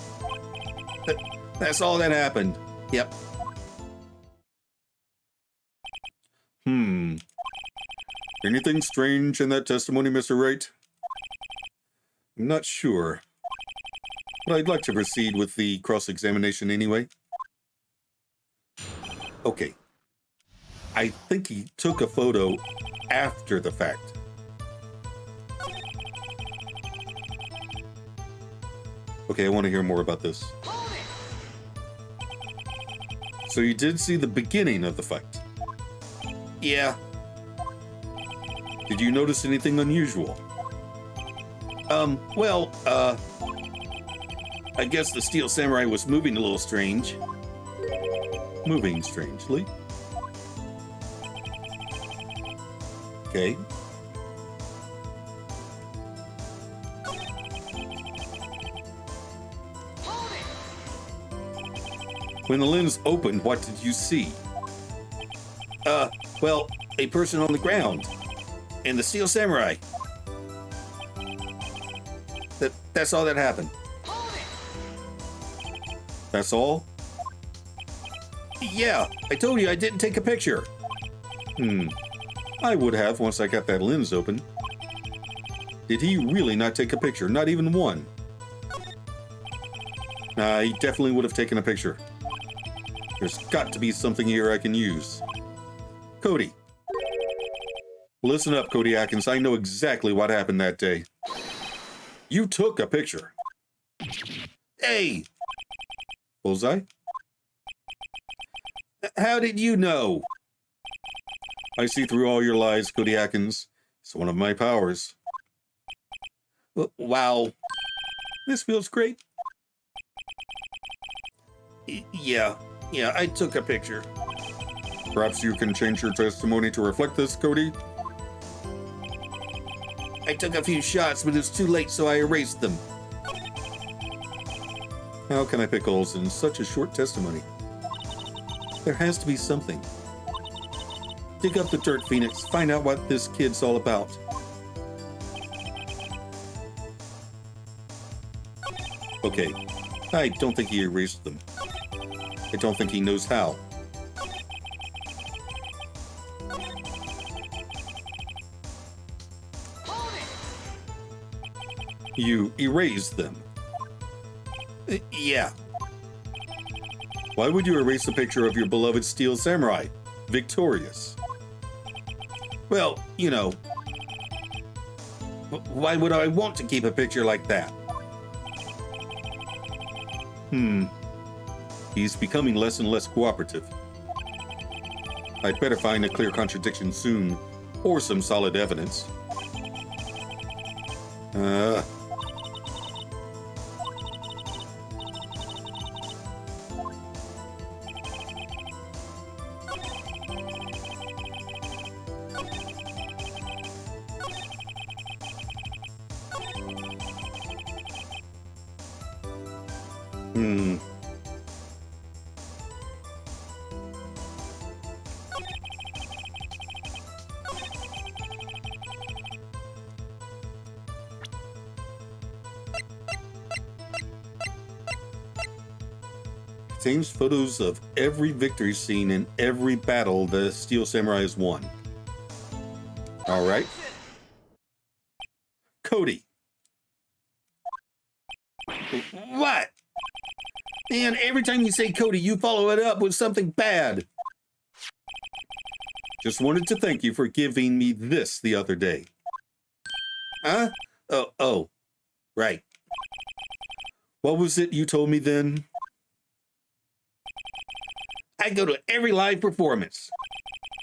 That's all that happened. Yep. Anything strange in that testimony, Mr. Wright? I'm not sure. But I'd like to proceed with the cross-examination anyway. Okay. I think he took a photo after the fact. Okay, I want to hear more about this. So you did see the beginning of the fight? Yeah. Did you notice anything unusual? I guess the Steel Samurai was moving a little strange. Moving strangely? Okay. When the lens opened, what did you see? A person on the ground. And the Steel Samurai. That's all that happened. That's all? Yeah, I told you I didn't take a picture. I would have once I got that lens open. Did he really not take a picture? Not even one? Nah, he definitely would have taken a picture. There's got to be something here I can use. Cody. Listen up, Cody Atkins. I know exactly what happened that day. You took a picture. Hey, Bullseye? how did you know? I see through all your lies, Cody Atkins. It's one of my powers. Wow. This feels great. Yeah, I took a picture. Perhaps you can change your testimony to reflect this, Cody? I took a few shots, but it was too late, so I erased them. How can I pick holes in such a short testimony? There has to be something. Dig up the dirt, Phoenix. Find out what this kid's all about. Okay, I don't think he erased them. I don't think he knows how. You erased them. Yeah. Why would you erase a picture of your beloved Steel Samurai, victorious? Well, you know. Why would I want to keep a picture like that? He's becoming less and less cooperative. I'd better find a clear contradiction soon, or some solid evidence. Contains photos of every victory scene in every battle the Steel Samurai has won. All right. Cody. What? And every time you say Cody, you follow it up with something bad. Just wanted to thank you for giving me this the other day. Huh? Oh, right. What was it you told me then? I go to every live performance.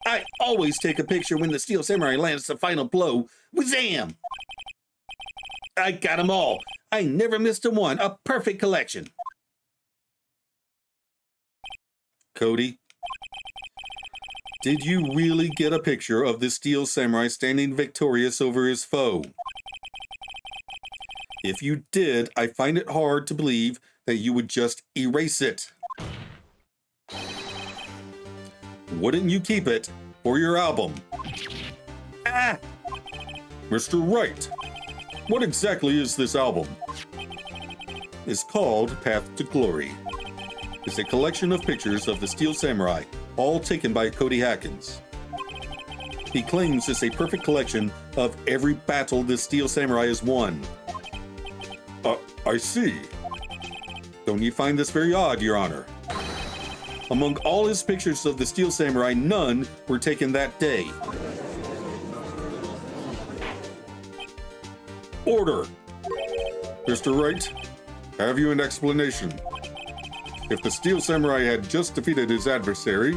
I always take a picture when the Steel Samurai lands the final blow. Wazam! I got them all. I never missed a one. A perfect collection. Cody, did you really get a picture of the Steel Samurai standing victorious over his foe? If you did, I find it hard to believe that you would just erase it. Wouldn't you keep it for your album? Ah! Mr. Wright, what exactly is this album? It's called Path to Glory. It's a collection of pictures of the Steel Samurai, all taken by Cody Atkins. He claims it's a perfect collection of every battle the Steel Samurai has won. I see. Don't you find this very odd, Your Honor? Among all his pictures of the Steel Samurai, none were taken that day. Order! Mr. Wright, have you an explanation? If the Steel Samurai had just defeated his adversary,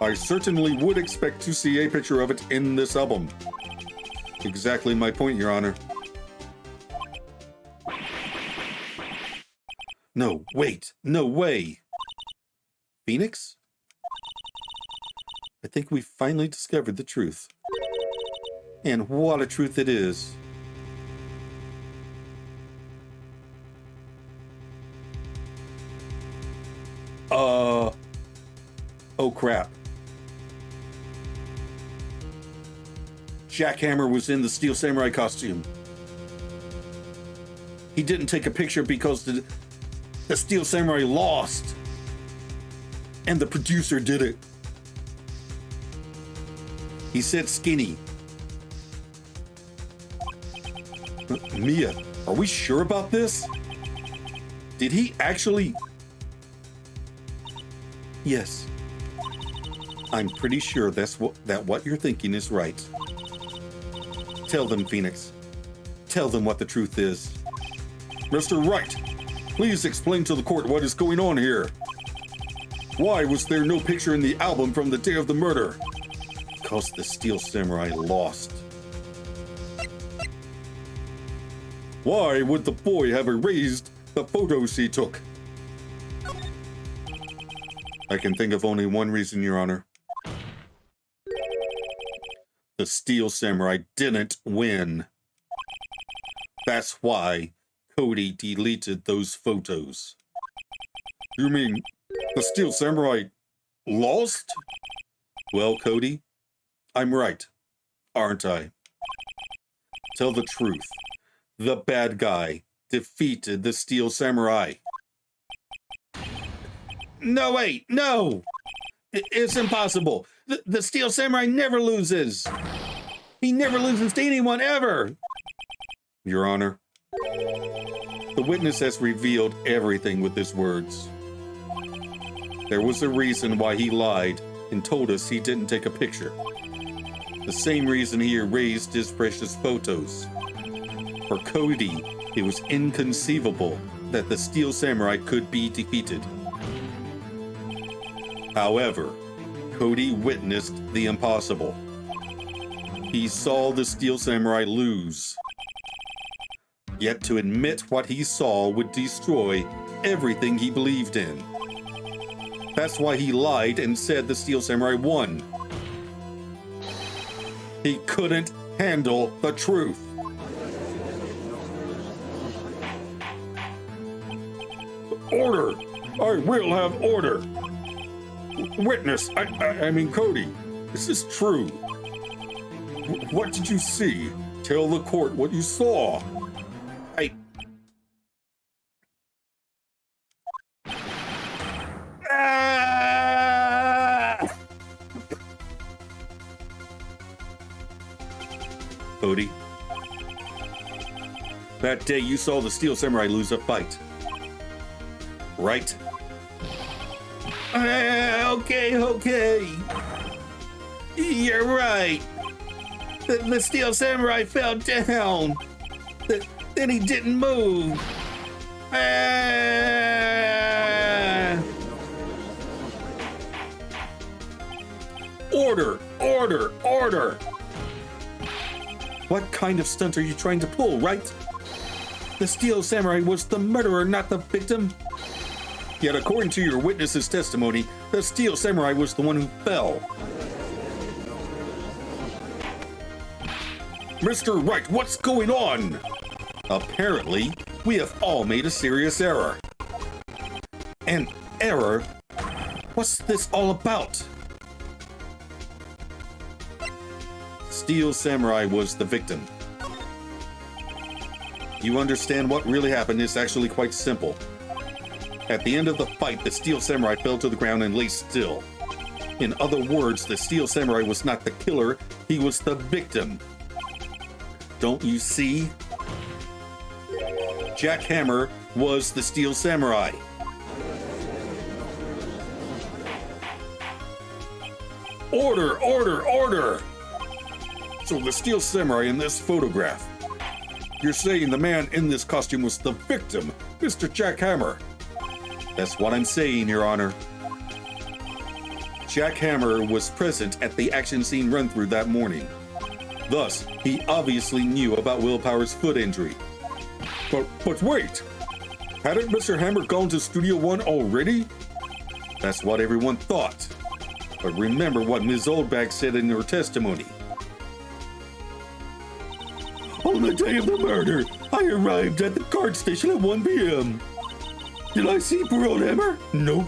I certainly would expect to see a picture of it in this album. Exactly my point, Your Honor. No, wait, no way. Phoenix? I think we finally discovered the truth. And what a truth it is. Oh crap. Jackhammer was in the Steel Samurai costume. He didn't take a picture because the Steel Samurai lost. And the producer did it. He said skinny. Mia, are we sure about this? Did he actually... Yes. I'm pretty sure that what you're thinking is right. Tell them, Phoenix. Tell them what the truth is. Mr. Wright, please explain to the court what is going on here. Why was there no picture in the album from the day of the murder? Because the Steel Samurai lost. Why would the boy have erased the photos he took? I can think of only one reason, Your Honor. The Steel Samurai didn't win. That's why Cody deleted those photos. You mean the Steel Samurai lost? Well, Cody, I'm right, aren't I? Tell the truth. The bad guy defeated the Steel Samurai. No, wait, no! It's impossible. The Steel Samurai never loses. He never loses to anyone, ever. Your Honor, the witness has revealed everything with his words. There was a reason why he lied and told us he didn't take a picture. The same reason he erased his precious photos. For Cody, it was inconceivable that the Steel Samurai could be defeated. However, Cody witnessed the impossible. He saw the Steel Samurai lose. Yet to admit what he saw would destroy everything he believed in. That's why he lied and said the Steel Samurai won. He couldn't handle the truth. Order! I will have order! Witness, I mean Cody, is this true? What did you see? Tell the court what you saw. Cody, that day you saw the Steel Samurai lose a fight, right? Okay. You're right. The Steel Samurai fell down. Then he didn't move. Order! What kind of stunt are you trying to pull, right? The Steel Samurai was the murderer, not the victim. Yet according to your witness's testimony, the Steel Samurai was the one who fell. Mr. Wright, what's going on? Apparently, we have all made a serious error. An error? What's this all about? Steel Samurai was the victim. You understand what really happened is actually quite simple. At the end of the fight, the Steel Samurai fell to the ground and lay still. In other words, the Steel Samurai was not the killer, he was the victim. Don't you see? Jack Hammer was the Steel Samurai. Order! So the Steel Samurai in this photograph. You're saying the man in this costume was the victim, Mr. Jack Hammer. That's what I'm saying, Your Honor. Jack Hammer was present at the action scene run-through that morning. Thus, he obviously knew about Willpower's foot injury. But wait! Hadn't Mr. Hammer gone to Studio One already? That's what everyone thought. But remember what Ms. Oldbag said in her testimony. On the day of the murder, I arrived at the guard station at 1 p.m. Did I see poor old Hammer? Nope.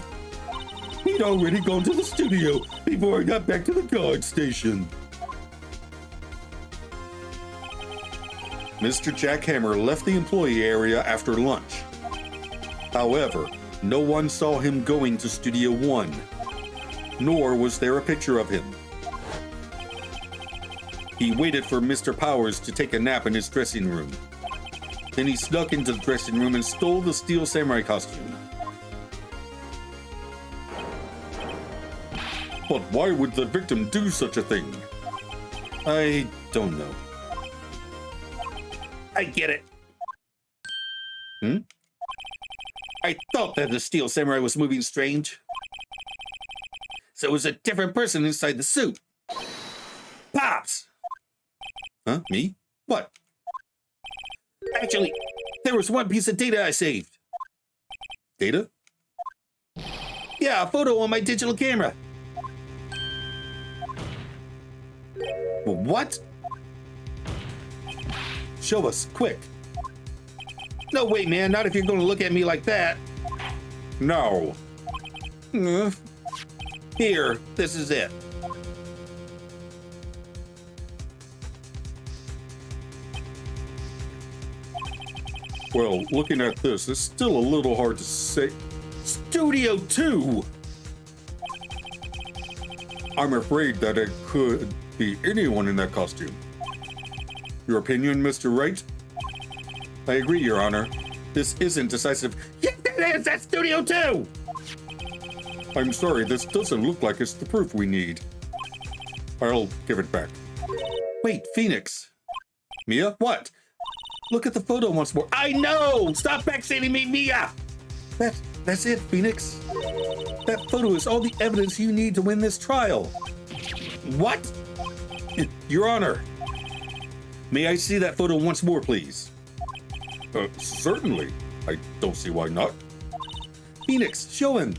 He'd already gone to the studio before I got back to the guard station. Mr. Jack Hammer left the employee area after lunch. However, no one saw him going to Studio One, nor was there a picture of him. He waited for Mr. Powers to take a nap in his dressing room. Then he snuck into the dressing room and stole the Steel Samurai costume. But why would the victim do such a thing? I don't know. I get it. Hmm? I thought that the Steel Samurai was moving strange. So it was a different person inside the suit. Pops! Huh? Me? What? Actually, there was one piece of data I saved. Data? Yeah, a photo on my digital camera. What? Show us, quick. No way, man, not if you're going to look at me like that. Now. Here, this is it. Well, looking at this, it's still a little hard to say. Studio 2! I'm afraid that it could be anyone in that costume. Your opinion, Mr. Wright? I agree, Your Honor. This isn't decisive. Yes, it is! That's Studio 2! I'm sorry, this doesn't look like it's the proof we need. I'll give it back. Wait, Phoenix. Mia, what? Look at the photo once more. I know! Stop backstating me, Mia! That's it, Phoenix. That photo is all the evidence you need to win this trial. What? Your Honor, may I see that photo once more, please? Certainly. I don't see why not. Phoenix, show him.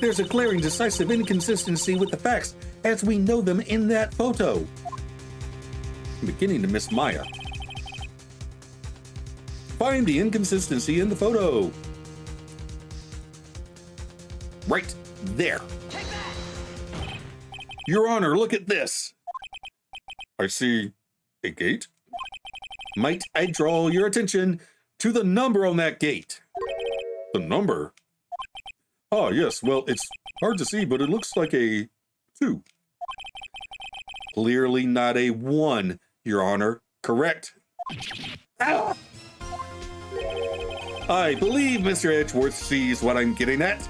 There's a glaring, decisive inconsistency with the facts as we know them in that photo. I'm beginning to miss Maya. Find the inconsistency in the photo. Right there. Your Honor, look at this. I see a gate. Might I draw your attention to the number on that gate? The number? Ah, yes, well, it's hard to see, but it looks like a 2. Clearly not a 1, Your Honor. Correct? Ah! I believe Mr. Edgeworth sees what I'm getting at.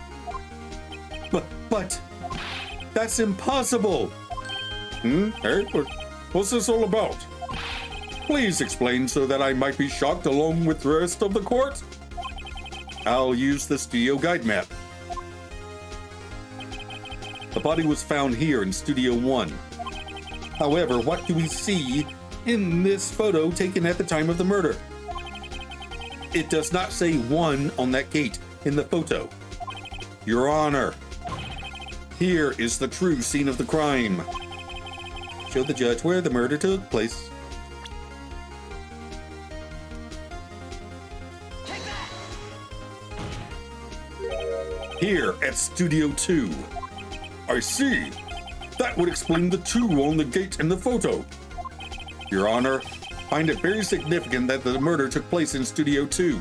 But that's impossible. Hey, what's this all about? Please explain so that I might be shocked along with the rest of the court. I'll use the studio guide map. The body was found here in Studio 1. However, what do we see in this photo taken at the time of the murder? It does not say 1 on that gate in the photo. Your Honor, here is the true scene of the crime. Show the judge where the murder took place. Here at Studio 2. I see. That would explain the 2 on the gate in the photo. Your Honor, find it very significant that the murder took place in Studio 2.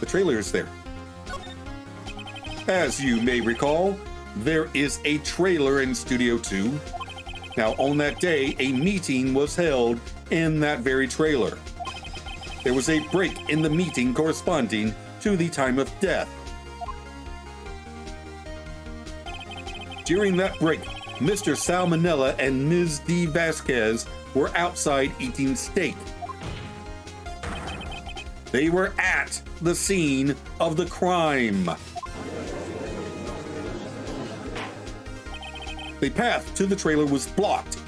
The trailer is there. As you may recall, there is a trailer in Studio 2. Now, on that day, a meeting was held in that very trailer. There was a break in the meeting corresponding to the time of death. During that break, Mr. Salmonella and Ms. D. Vasquez were outside eating steak. They were at the scene of the crime. The path to the trailer was blocked.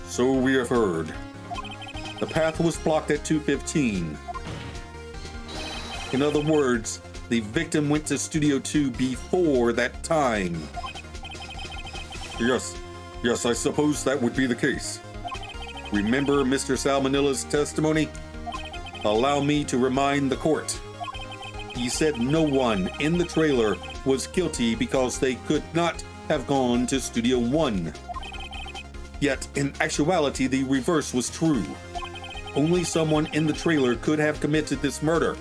So we have heard. The path was blocked at 2:15. In other words, the victim went to Studio 2 before that time. Yes, I suppose that would be the case. Remember Mr. Salmonella's testimony? Allow me to remind the court. He said no one in the trailer was guilty because they could not have gone to Studio 1. Yet, in actuality, the reverse was true. Only someone in the trailer could have committed this murder.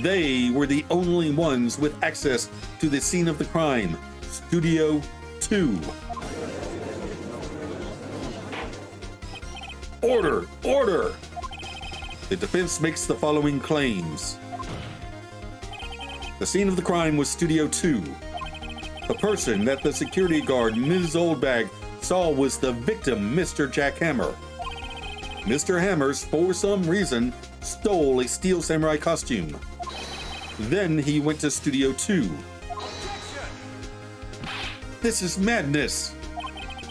They were the only ones with access to the scene of the crime, Studio 2. Order! Order! The defense makes the following claims. The scene of the crime was Studio 2. The person that the security guard, Ms. Oldbag, saw was the victim, Mr. Jack Hammer. Mr. Hammers, for some reason, stole a Steel Samurai costume. Then he went to Studio 2. This is madness.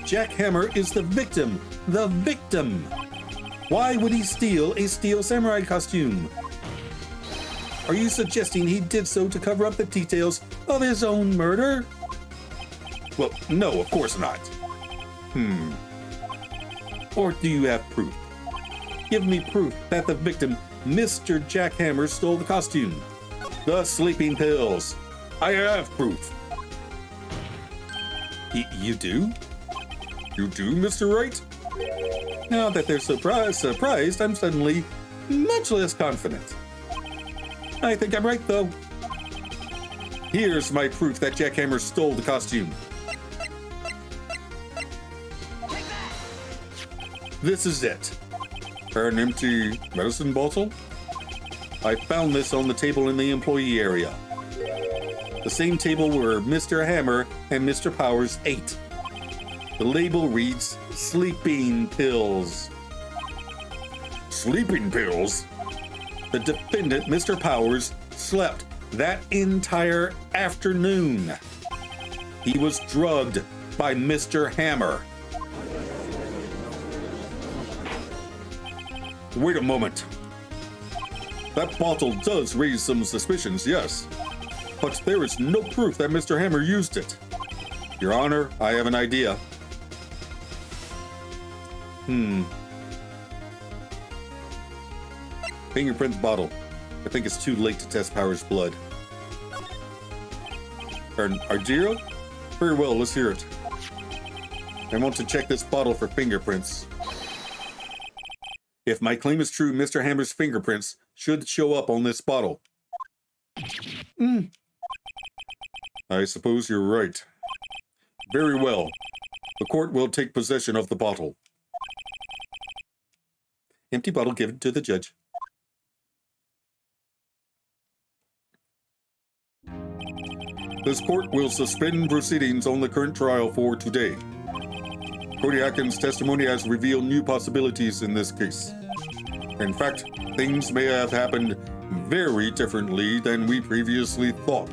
Jack Hammer is the victim. The victim. Why would he steal a Steel Samurai costume? Are you suggesting he did so to cover up the details of his own murder? Well, no, of course not. Or do you have proof? Give me proof that the victim, Mr. Jack Hammer, stole the costume. The sleeping pills. I have proof. You do? You do, Mr. Wright? Now that they're surprised, I'm suddenly much less confident. I think I'm right, though. Here's my proof that Jack Hammer stole the costume. This is it. An empty medicine bottle? I found this on the table in the employee area. The same table where Mr. Hammer and Mr. Powers ate. The label reads, sleeping pills. Sleeping pills? The defendant, Mr. Powers, slept that entire afternoon. He was drugged by Mr. Hammer. Wait a moment. That bottle does raise some suspicions, yes. But there is no proof that Mr. Hammer used it. Your Honor, I have an idea. Fingerprints bottle. I think it's too late to test Powers' blood. Argiro? Very well, let's hear it. I want to check this bottle for fingerprints. If my claim is true, Mr. Hammer's fingerprints should show up on this bottle. I suppose you're right. Very well. The court will take possession of the bottle. Empty bottle given to the judge. This court will suspend proceedings on the current trial for today. Cody Atkins' testimony has revealed new possibilities in this case. In fact, things may have happened very differently than we previously thought.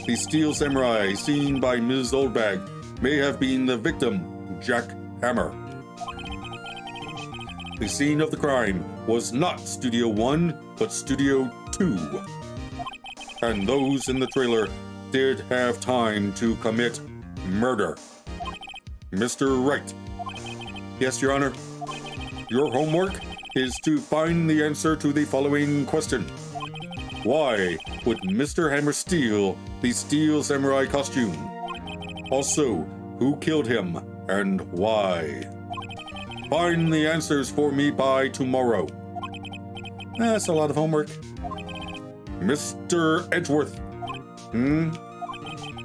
The Steel Samurai seen by Ms. Oldbag may have been the victim, Jack Hammer. The scene of the crime was not Studio 1, but Studio 2. And those in the trailer did have time to commit murder. Mr. Wright. Yes, Your Honor. Your homework is to find the answer to the following question. Why would Mr. Hammer steal the Steel Samurai costume? Also, who killed him and why? Find the answers for me by tomorrow. That's a lot of homework. Mr. Edgeworth.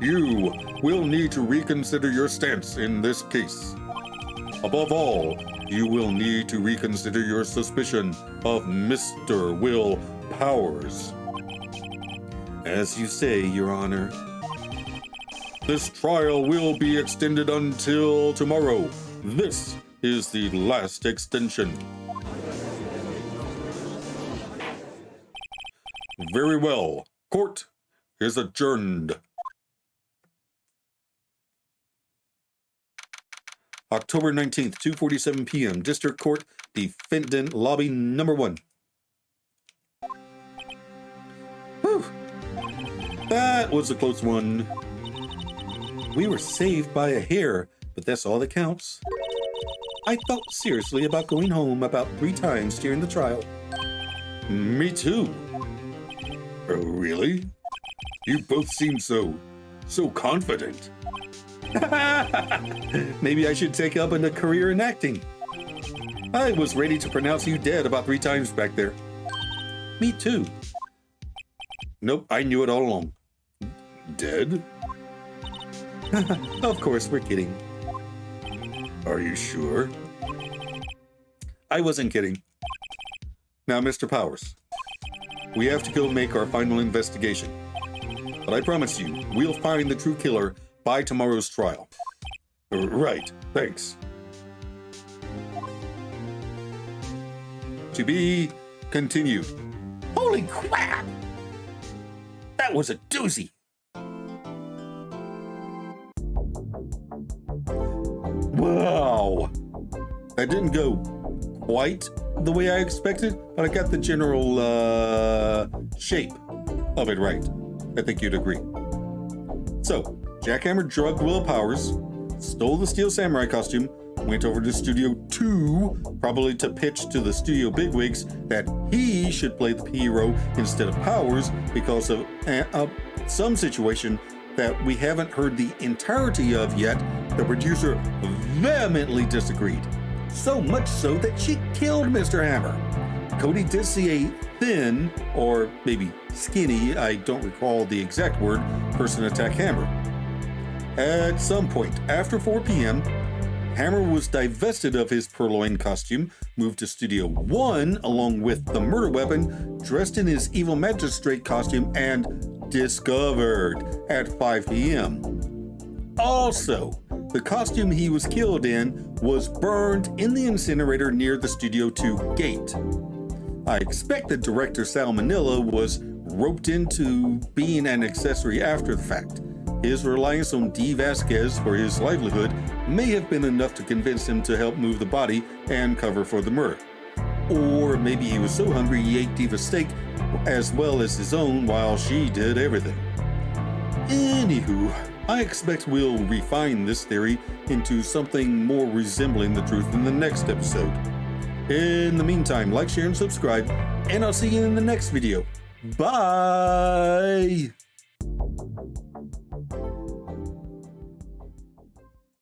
You will need to reconsider your stance in this case. Above all, you will need to reconsider your suspicion of Mr. Will Powers. As you say, Your Honor. This trial will be extended until tomorrow. This is the last extension. Very well. Court is adjourned. October 19th, 2:47 p.m. District Court, Defendant Lobby Number 1. Whew. That was a close one. We were saved by a hair, but that's all that counts. I thought seriously about going home about 3 times during the trial. Me too. Oh, really? You both seem so confident. Maybe I should take up a career in acting. I was ready to pronounce you dead about 3 times back there. Me too. Nope, I knew it all along. Dead? Of course, we're kidding. Are you sure? I wasn't kidding. Now, Mr. Powers, we have to go make our final investigation. But I promise you, we'll find the true killer by tomorrow's trial. Right, thanks. To be continued. Holy crap! That was a doozy. Wow! That didn't go quite the way I expected, but I got the general shape of it right. I think you'd agree. So, Jackhammer drugged Will Powers, stole the Steel Samurai costume, went over to Studio 2, probably to pitch to the studio bigwigs that he should play the hero instead of Powers because of some situation that we haven't heard the entirety of yet. The producer vehemently disagreed. So much so that she killed Mr. Hammer. Cody did see a thin, or maybe skinny, I don't recall the exact word, person attack Hammer. At some point after 4 p.m., Hammer was divested of his purloined costume, moved to Studio 1 along with the murder weapon, dressed in his evil magistrate costume, and discovered at 5 p.m. Also, the costume he was killed in was burned in the incinerator near the Studio 2 gate. I expect that director Sal Manila was roped into being an accessory after the fact. His reliance on D. Vasquez for his livelihood may have been enough to convince him to help move the body and cover for the murder. Or maybe he was so hungry he ate Diva's steak as well as his own while she did everything. Anywho, I expect we'll refine this theory into something more resembling the truth in the next episode. In the meantime, like, share, and subscribe, and I'll see you in the next video. Bye!